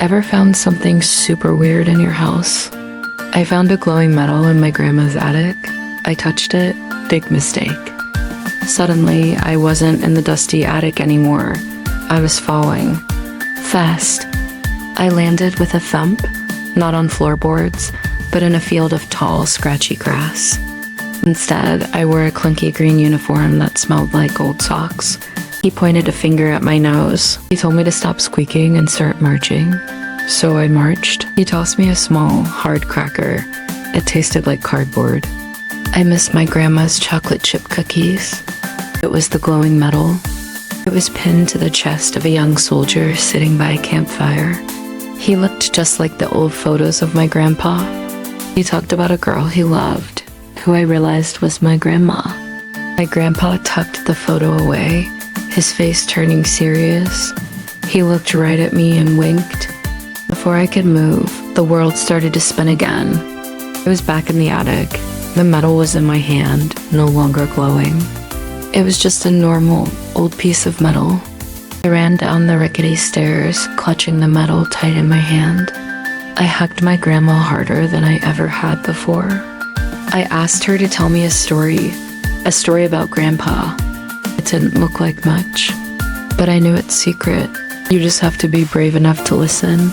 Ever found something super weird in your house? I found a glowing metal in my grandma's attic. I touched it, big mistake. Suddenly, I wasn't in the dusty attic anymore. I was falling. Fast. I landed with a thump, not on floorboards, but in a field of tall, scratchy grass. Instead, I wore a clunky green uniform that smelled like old socks. He pointed a finger at my nose. He told me to stop squeaking and start marching. So I marched. He tossed me a small, hard cracker. It tasted like cardboard. I missed my grandma's chocolate chip cookies. It was the glowing metal. It was pinned to the chest of a young soldier sitting by a campfire. He looked just like the old photos of my grandpa. He talked about a girl he loved, who I realized was my grandma. My grandpa tucked the photo away, his face turning serious. He looked right at me and winked. Before I could move, the world started to spin again. I was back in the attic. The metal was in my hand, no longer glowing. It was just a normal, old piece of metal. I ran down the rickety stairs, clutching the metal tight in my hand. I hugged my grandma harder than I ever had before. I asked her to tell me a story about Grandpa. It didn't look like much, but I knew its secret. You just have to be brave enough to listen.